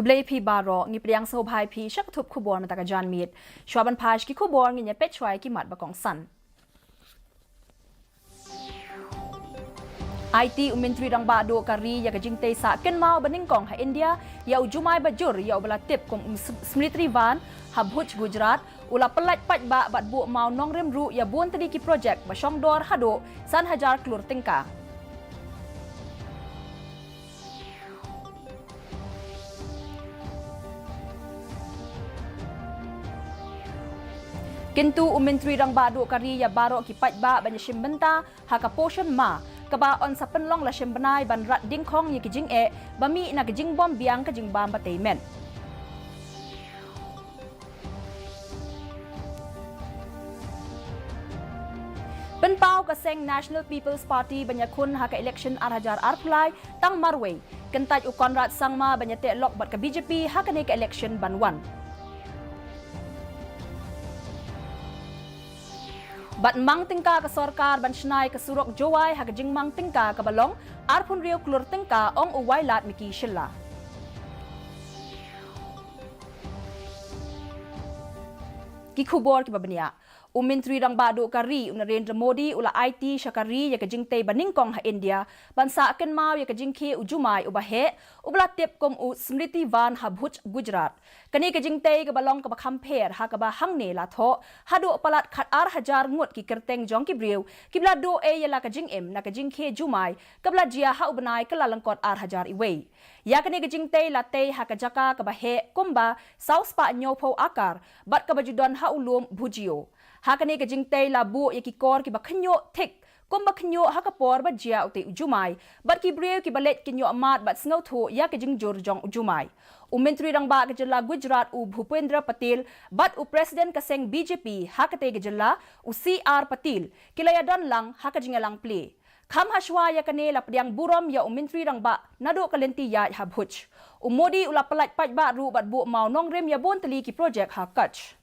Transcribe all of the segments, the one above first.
Kublai pi baro ngi priang so bhai pi shak thup khubor mata ka jan mit shwaban phash ki khubor ngi nya pet chwai ki mat ba kong san IT Umintri rang ba do kari ya ka jingte sa ken mau baning kong ha India ya ujumai bajur ya ubala tip kom Smritri Van ha Bhuj Gujarat ula pelat pat ba bat bu mau nong rem ru ya buon tadi ki project ba shong dor hado san hajar klur tingka Kintu Umintri rang ba do kari ya baro ki pat ba banya shimbenta ha ka portion ma kaba on sa penlong la shimbenai ban rat ding khong ye kijing e bami na kijing bom biang kijing bam bataymen Penpau ka seng National People's Party banya kun ha ka election arhajar arpulai tang marway kentaj u Konrad sangma banya te lok bat ka BJP ha ka ne ka election banwan Bat mang tingka ka sarkar ban shnai ka surok jowai ha jing mang tingka ka balong arpun rio klur tingka ong uwai lat miki shilla Ki khubor ki babania Umintri rang badu kari Narendra Modi ula IT syakari ya ka jingte baning kong ha India bansa ken mau ya ka jingke ujumai ubahe ubla tip kom u Smriti Van ha Bhuj Gujarat kani ka jingte ka balong ka bakhamper ha ka ba hangne la tho hadu palat khat ar hajar ngut ki kerteng jong ki brew ki bla do e ya la ka jing em na ka jingke jumai ka bla jia ha ubnai ka lalangkot ar hajar iwe ya kani ka jingte la te ha ka jaka ka ba he kumba saus pa nyopho akar bat ka bajudon ha ulum bhujio Hakane ka jingtay labu ya ki kor ki bakhanyo thik kom bakhanyo ha ka por ba jia uti ujumai bat ki brew ki balet kinyo amat bat sngaw tho ya ka jing jor jong ujumai Umintri rang ba ka jilla Gujarat u Bhupendra Patel bat u president ka seng BJP ha ka te ka jilla u CR Patel kilaya don lang ha ka jingalang play Kham hashwa ya kane la pdiang burom ya Umintri rang ba nado kalenti ya ha Bhuj Modi ula palat pat ba ru bat bu mau nong rem ya bon tali ki project ha Kutch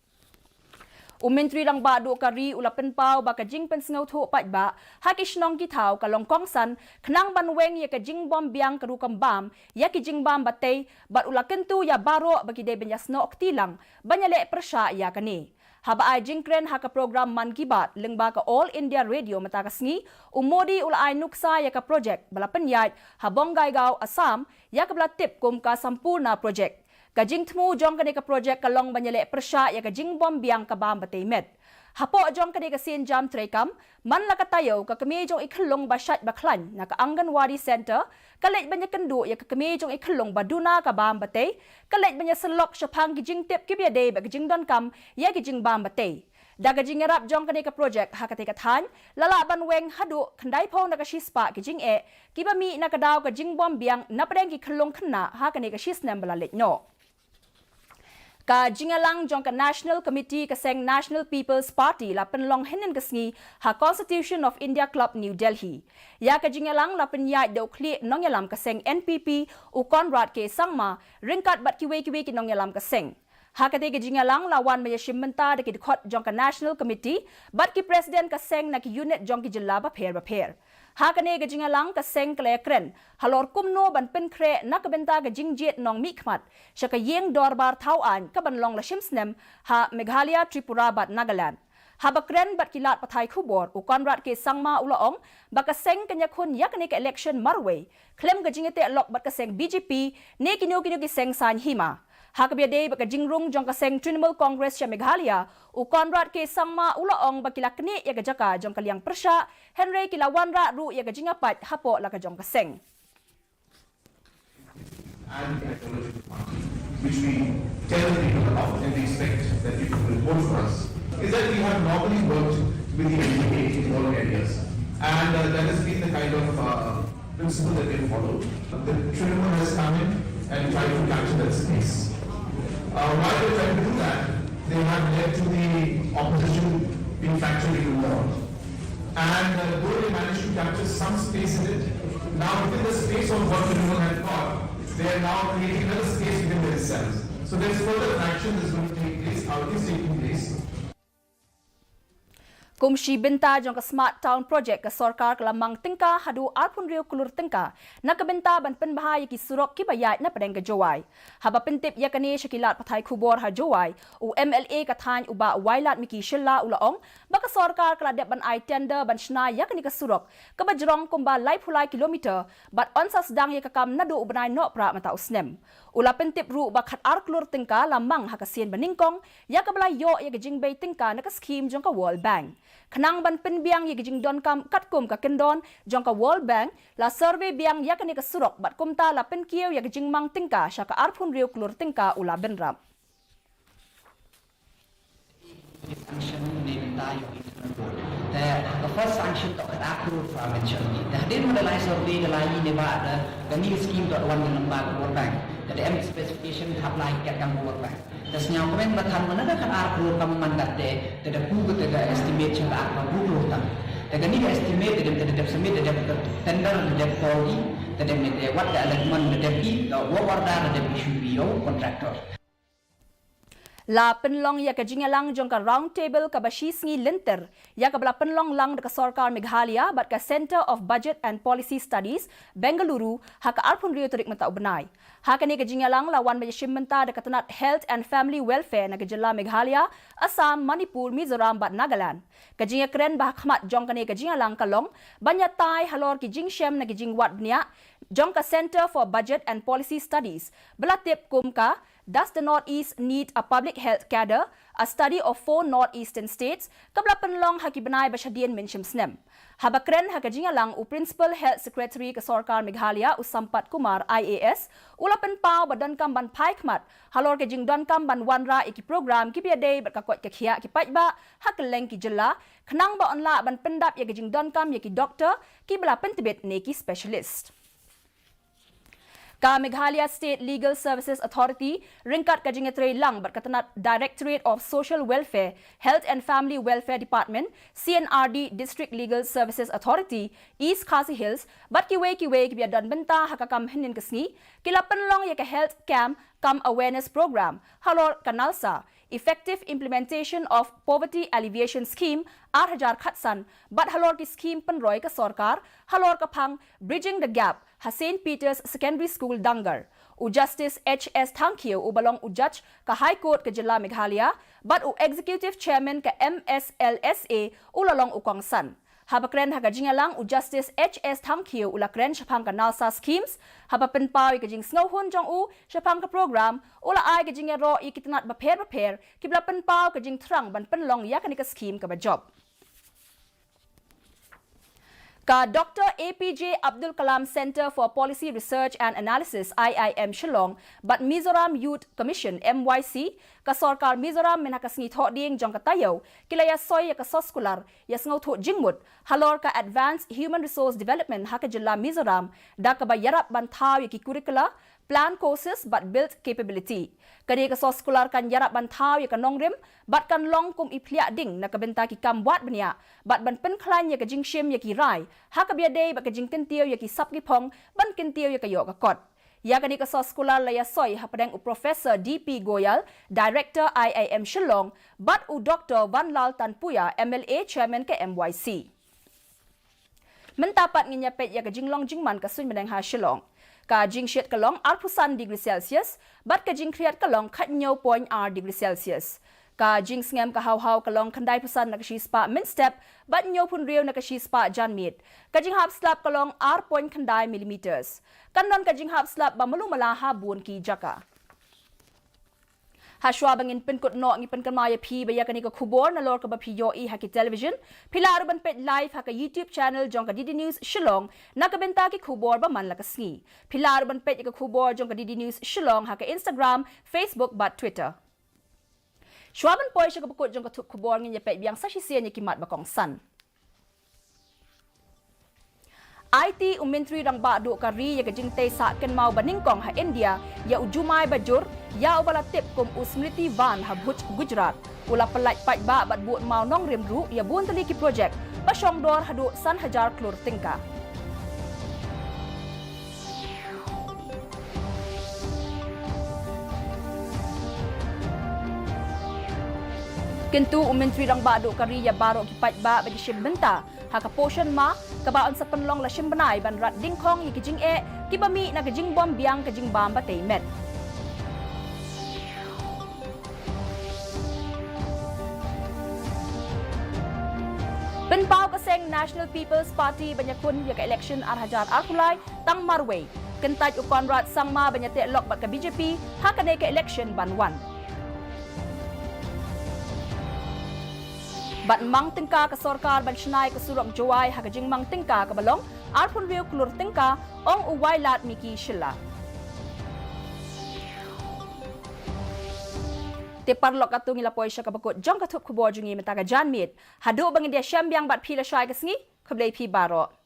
Umintri rang ba do kari ula penpau ba ka jing pen sngaw tho pat ba ha ki shnong ki thau ka long kong san khnang ban weng ya ka jing bom biang ka ru kam bam ya ki jing bam batay bat ula kentu ya baro ba ki de benya snok tilang banyale prasha ya kani haba ai jingkren ha ka program man ki bat lengba ka all India radio mata ka sngi Modi ula ai nuksa ya ka project bala penyat ha bongai gaw Assam ya ka bla tip kum ka sampurna project Kajing tmu jong kani ka project kalong banyale persya ya kajing bom biang ka bam batay met. Hapo jong kani ka sin jam trekam man la katayo ka kami jong ikhalong basyat baklan na ka Anganwadi Center kalit banya kendu ya ka kami jong ikhalong baduna ka bam batay kalit banya selok syapang kajing tip kibyade ba kajing don kam ya kajing bam batay. Daga jingarap jong kani ka project ha katika than lala ban weng hadu khandai pho na ka shispa kajing e kibami na ka daw kajing bom biang na padeng ki khalong khna ha kani ka shisnam bala let no. Ka jingalang jong ka National Committee ka seng National People's Party la penlong henen kasngi ha Constitution of India Club New Delhi. Ya ka jingalang la penyai do kli nong yalam ka seng NPP u Konrad ke sangma ringkat bat kiwe ki nong yalam ka seng. Ha ka te ka jingalang lawan maya shimmenta de ki khot jong ka National Committee bat ki president ka seng na ki unit jong ki jilla ba pher. Ha ka ne ka jingalang ka seng klekren halor kumno ban pen kre na ka benta ka jingjet nong mikmat sya ka yeng dorbar thawan ka ban long la shimsnem ha Meghalaya Tripura bat Nagaland ha bakren bat kilat pathai khubor u Konrad ke sangma ulaong ba ka seng kanya khun yak ne ka election marway klem ka jingete lok bat ka seng BJP ne kinyo ki seng san hima Hakabiyade baka jingrung jong kaseng Trinamool Congress siya Meghalaya u Konrad ke sangma ulaong bakilakni ya gajaka jong kaliang persya Henry kilawanra ru ya gajingapat hapo laka jong kaseng. And which we tell the people about and we expect that people will vote for us is that we have normally worked with the NPP in all areas and that has been the kind of principle that we followed. The Trinamool has come in and tried to capture that space. While they tried to do that, they have led to the opposition being factually involved. And though they managed to capture some space in it, now within the space of what Trinamool had got, they are now creating another space within themselves. So there's further action that's going to take place, how it is taking place. Kumshi benta jong ka Smart Town Project ka sorkar kelamang tingka hadu arpun riu kulur tingka na kabenta ban penbahaya ki surok ki bayat na padeng ka jowai. Haba pentip yakani syakilat patai kubor ha jowai u MLA ka thany uba wailat miki shilla ulaong baka sorkar keladep ban ai tender ban shna yakani ka surok ka bajrong kumba lai pulai kilometer bat onsa sedang ya kakam nadu ubanai no pra mata usnem. Ula pentip ru bakat ar kulur tingka lamang hakasien baningkong ya ka balai yo ya gajing bay tingka na ka scheme jong ka World Bank. Kenang ban penbiang ya gajing don kam katkum ka kendon jong ka World Bank la survey biang ya kani ka surok bat kumta la penkieu ya gajing mang tingka sya ka arpun riu kulur tingka ula benram. The first sanction to approve from it shortly. The didn't realize survey the line in the new scheme dot one number World Bank. The M specification have like get World Bank. The snyang komen bathan mana kan approve kamu mandat the Google the estimate yang apa Google tam. The gani estimate the submit the tender the quality the what the allotment the deputy the work order the deputy BO contractor. La penlong ya kajingalang jong ka round table ka bashisngi lenter ya ka bala penlong lang de ka sarkar Meghalaya bat ka Center of Budget and Policy Studies Bengaluru ha ka arpun riu turik mata ubenai ha kani kajingalang lawan majashim menta de ka tanat Health and Family Welfare na kajilla Meghalaya Assam Manipur Mizoram bat Nagaland kajinga kren bah khmat jong kani kajingalang kalong banya tai halor ki jingshem na kijing wat bnia jong ka Center for Budget and Policy Studies belatip kum ka does the Northeast need a public health cadre? A study of 4 northeastern states, kabla penlong hakibanay basyadian mention snem. Habakren hakajingalang u Principal Health Secretary ka Sarkar Meghalaya u Sampat Kumar IAS, ulapen pao badan kam ban paikmat, halor kajing don kam ban wanra iki program ki piaday bat kakot kakhiya ki paitba, hakeleng ki jela, kenang ba onla ban pendap ya kajing don kam ya ki doktor, ki bala pentibet neki specialist. Ka Meghalaya State Legal Services Authority ringkat kajingatray lang bat katanat Directorate of Social Welfare, Health and Family Welfare Department, CNRD District Legal Services Authority, East KHASI Hills, bat kiwe kibiadan benta hakakam hinin kasngi, kilapan long ya ka health camp kam awareness program, halor kanalsa, effective implementation of poverty alleviation scheme, 8,000 khatsan, bat halor ki scheme penroy ka sorkar, halor kapang bridging the gap, St. Peter's Secondary School Dangar. U Justice H.S. Thankyo u balong u judge ka High Court ka Jilla Meghalaya, bat u Executive Chairman ka MSLSA u lalong u Kongsan. Habakren hagajingalang u Justice H.S. Thankyo u lakren syapang ka NALSA schemes, habapen pao ikajing snowhun jong u syapang ka program, ula ay kajing ro ikitinat baper kiblapen pao kajing trang ban penlong yakanika scheme ka ba job. Ka Dr. APJ Abdul Kalam Center for Policy Research and Analysis IIM Shillong bat Mizoram Youth Commission MYC ka Sarkar Mizoram menakasngi thok ding jong katayo kilaya soy ya ka soskular ya sngaw thok jingmut halor ka Advanced Human Resource Development haka jilla Mizoram da ka bayarap bantaw ya ki curricula plan courses but build capability. Kadi ka soskular kan yarap bantaw ya ka nongrim bat kan long kum ipliak ding na kabenta ki kambuat benia bat ban penklan ya ka jingshim ya ki rai haka biadei bat ka jingtentiyo ya ki sap ki pong ban kentiyo ya ka yo ka kot. Ya kani ka soskular laya soy hapadeng u Professor DP Goyal, Director IIM Shillong, bat u Dr. Van Lal Tanpuya, MLA Chairman ka MYC. Mentapat nginyapet ya ka jinglong jingman ka sun meneng ha Shillong. Ka jing syet kalong 4% degree Celsius, bat ka jing kriat kalong kat nyaw point R degree Celsius. Ka jing sngem ka haw kalong kandai pusan na kashi spa min step, bat nyaw pun riyo na kashi spa jan meet. Ka jing hap slap kalong R point kandai millimeters. Kanon ka jing hap slap ba malumala habun ki jaka. Haswa bangin penkut no ngi penkamaya pi baya kani ka khubor na lor ka ba piyo I haki television pilar ban pet live haka YouTube channel jong ka DD News Shillong na kabenta ki khubor ba man la kasngi pilar ban pet ka khubor jong ka DD News Shillong haka Instagram Facebook bat Twitter Shwaban poy siya ka bukod jong ka khubor ngi pet biang sa sisiya ni kimat ba kong san IT Menteri rang badu kari ya kajing te sa ken mau baningkong ha India ya ujumai bajur ya ubala tip kum usmriti van ha Bhuj Gujarat ula pelait pai ba bat buat mau nong rimru ya bun tali ki project pasyong dor hadu san hajar klur tingka Kentu Menteri Rang Badu Kariya Baro Kipat Ba bagi Shimbenta, haka portion ma, kabaon sa penlong la Shimbanay ban rat dingkong yi kijing kibami na kijing bom biang kijing bam batay met. Penpau kaseng National People's Party banyakun ya ka election Arhajar Arkulay tang Marway. Kentaj ukon rat sangma banyate lok bat ka BJP hakane ka election banwan. Bat mang tingka ka sorkar ban shnai ka surok jawai hakajing mang tingka ka balong arpun riu klur tingka ong uwai lat miki shilla. Teparlok atung ilapoy siya kabakot jong katup kubo jungi metaga janmit. Hado bang india syambiang bat pila syai kasngi kablay pi baro.